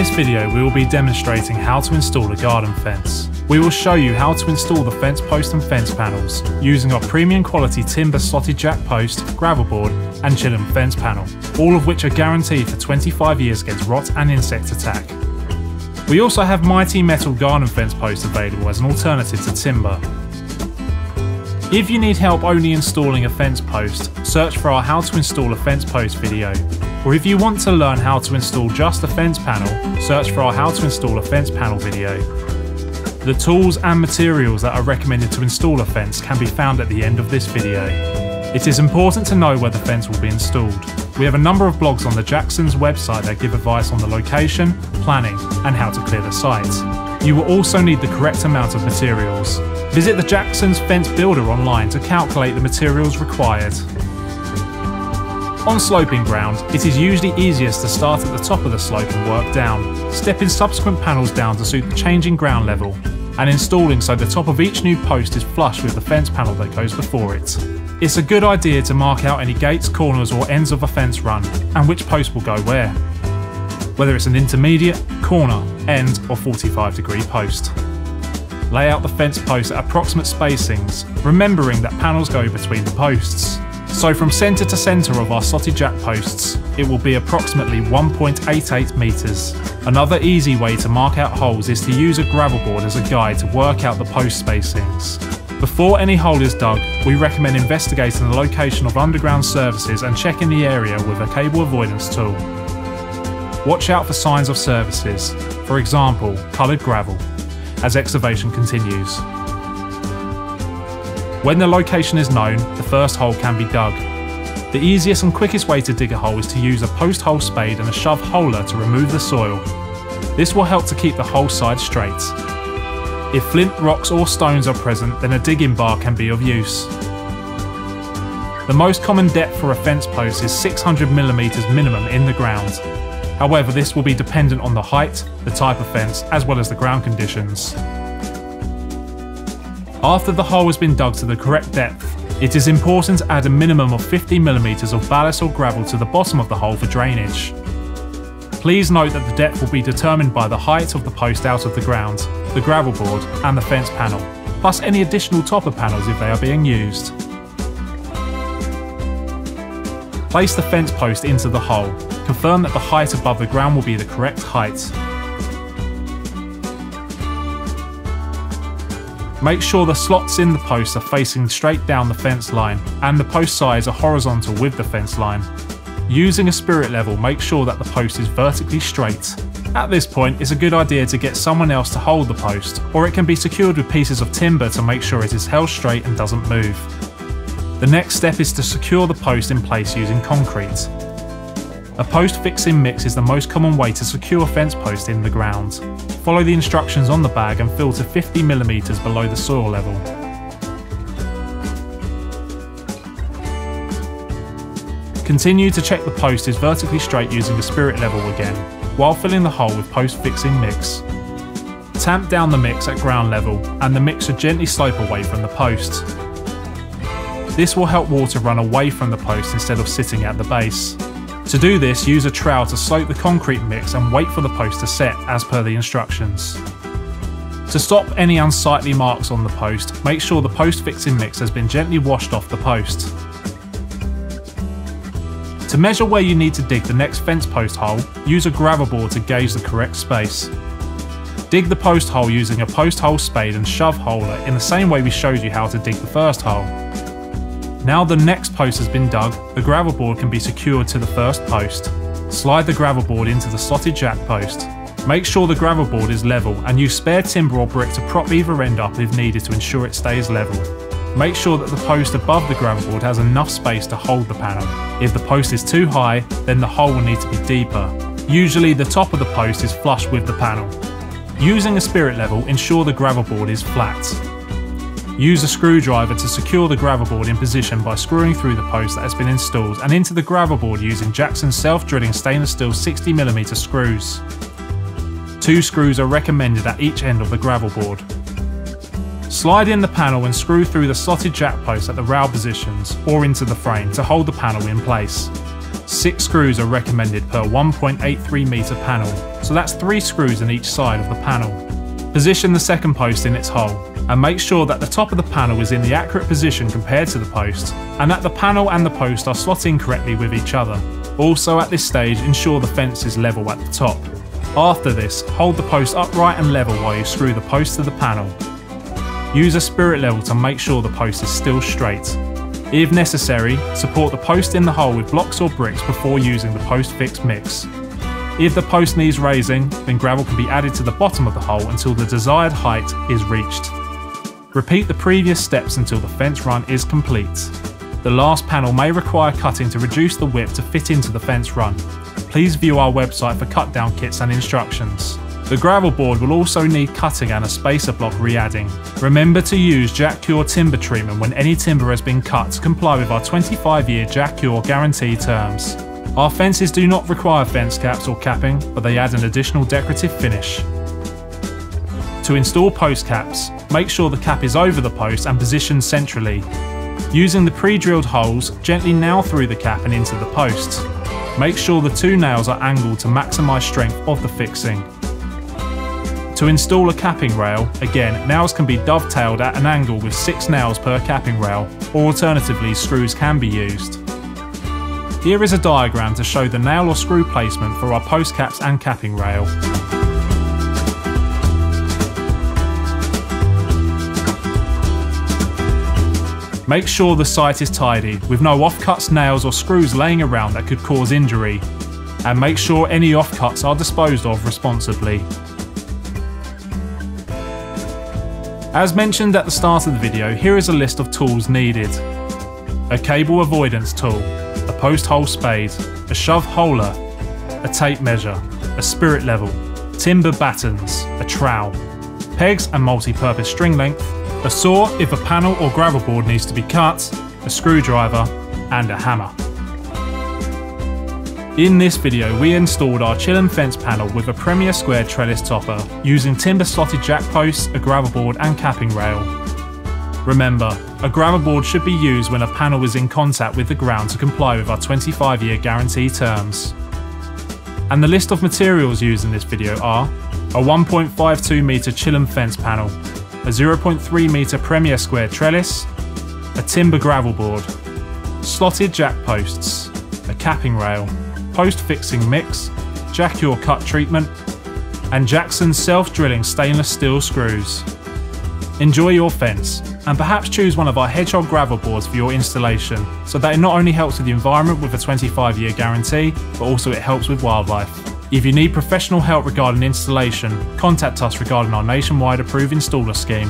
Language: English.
this video we will be demonstrating how to install a garden fence. We will show you how to install the fence post and fence panels using our premium quality timber slotted jack post, gravel board and Chilham fence panel, all of which are guaranteed for 25 years against rot and insect attack. We also have mighty metal garden fence posts available as an alternative to timber. If you need help only installing a fence post, search for our How to Install a Fence Post video. Or if you want to learn how to install just a fence panel, search for our How to Install a Fence Panel video. The tools and materials that are recommended to install a fence can be found at the end of this video. It is important to know where the fence will be installed. We have a number of blogs on the Jackson's website that give advice on the location, planning and how to clear the site. You will also need the correct amount of materials. Visit the Jackson's Fence Builder online to calculate the materials required. On sloping ground, it is usually easiest to start at the top of the slope and work down, stepping subsequent panels down to suit the changing ground level, and installing so the top of each new post is flush with the fence panel that goes before it. It's a good idea to mark out any gates, corners or ends of a fence run, and which post will go where, whether it's an intermediate, corner, end or 45-degree post. Lay out the fence posts at approximate spacings, remembering that panels go between the posts. So from centre to centre of our slotted jack posts, it will be approximately 1.88 metres. Another easy way to mark out holes is to use a gravel board as a guide to work out the post spacings. Before any hole is dug, we recommend investigating the location of underground services and checking the area with a cable avoidance tool. Watch out for signs of services, for example, coloured gravel, as excavation continues. When the location is known, the first hole can be dug. The easiest and quickest way to dig a hole is to use a post hole spade and a shove holer to remove the soil. This will help to keep the hole side straight. If flint, rocks or stones are present, then a digging bar can be of use. The most common depth for a fence post is 600mm minimum in the ground. However, this will be dependent on the height, the type of fence, as well as the ground conditions. After the hole has been dug to the correct depth, it is important to add a minimum of 50mm of ballast or gravel to the bottom of the hole for drainage. Please note that the depth will be determined by the height of the post out of the ground, the gravel board and the fence panel, plus any additional topper panels if they are being used. Place the fence post into the hole. Confirm that the height above the ground will be the correct height. Make sure the slots in the posts are facing straight down the fence line and the post sides are horizontal with the fence line. Using a spirit level, make sure that the post is vertically straight. At this point, it's a good idea to get someone else to hold the post, or it can be secured with pieces of timber to make sure it is held straight and doesn't move. The next step is to secure the post in place using concrete. A post fixing mix is the most common way to secure fence posts in the ground. Follow the instructions on the bag and fill to 50mm below the soil level. Continue to check the post is vertically straight using the spirit level again, while filling the hole with post fixing mix. Tamp down the mix at ground level and the mix should gently slope away from the post. This will help water run away from the post instead of sitting at the base. To do this, use a trowel to slope the concrete mix and wait for the post to set as per the instructions. To stop any unsightly marks on the post, make sure the post fixing mix has been gently washed off the post. To measure where you need to dig the next fence post hole, use a gravel board to gauge the correct space. Dig the post hole using a post hole spade and shove holer in the same way we showed you how to dig the first hole. Now the next post has been dug, the gravel board can be secured to the first post. Slide the gravel board into the slotted jack post. Make sure the gravel board is level and use spare timber or brick to prop either end up if needed to ensure it stays level. Make sure that the post above the gravel board has enough space to hold the panel. If the post is too high, then the hole will need to be deeper. Usually the top of the post is flush with the panel. Using a spirit level, ensure the gravel board is flat. Use a screwdriver to secure the gravel board in position by screwing through the post that has been installed and into the gravel board using Jackson's self-drilling stainless steel 60mm screws. 2 screws are recommended at each end of the gravel board. Slide in the panel and screw through the slotted jack post at the rail positions or into the frame to hold the panel in place. 6 screws are recommended per 1.83 metre panel, so that's 3 screws in each side of the panel. Position the second post in its hole, and make sure that the top of the panel is in the accurate position compared to the post, and that the panel and the post are slotting correctly with each other. Also at this stage, ensure the fence is level at the top. After this, hold the post upright and level while you screw the post to the panel. Use a spirit level to make sure the post is still straight. If necessary, support the post in the hole with blocks or bricks before using the post fix mix. If the post needs raising, then gravel can be added to the bottom of the hole until the desired height is reached. Repeat the previous steps until the fence run is complete. The last panel may require cutting to reduce the width to fit into the fence run. Please view our website for cut down kits and instructions. The gravel board will also need cutting and a spacer block re-adding. Remember to use Jakcure timber treatment when any timber has been cut to comply with our 25-year Jakcure guarantee terms. Our fences do not require fence caps or capping, but they add an additional decorative finish. To install post caps, make sure the cap is over the post and positioned centrally. Using the pre-drilled holes, gently nail through the cap and into the post. Make sure the 2 nails are angled to maximise strength of the fixing. To install a capping rail, again, nails can be dovetailed at an angle with 6 nails per capping rail, or alternatively screws can be used. Here is a diagram to show the nail or screw placement for our post caps and capping rail. Make sure the site is tidy, with no offcuts, nails or screws laying around that could cause injury, and make sure any offcuts are disposed of responsibly. As mentioned at the start of the video, here is a list of tools needed. A cable avoidance tool, a post hole spade, a shove holer, a tape measure, a spirit level, timber battens, a trowel, pegs and multi-purpose string length, a saw if a panel or gravel board needs to be cut, a screwdriver and a hammer. In this video we installed our Chillum fence panel with a Premier Square trellis topper using timber slotted jack posts, a gravel board and capping rail. Remember, a gravel board should be used when a panel is in contact with the ground to comply with our 25-year guarantee terms. And the list of materials used in this video are a 1.52 metre Chillum fence panel, a 0.3 metre Premier Square trellis, a timber gravel board, slotted jack posts, a capping rail, post fixing mix, Jakcure cut treatment, and Jackson self-drilling stainless steel screws. Enjoy your fence, and perhaps choose one of our Hedgehog gravel boards for your installation, so that it not only helps with the environment with a 25-year guarantee, but also it helps with wildlife. If you need professional help regarding installation, contact us regarding our nationwide approved installer scheme.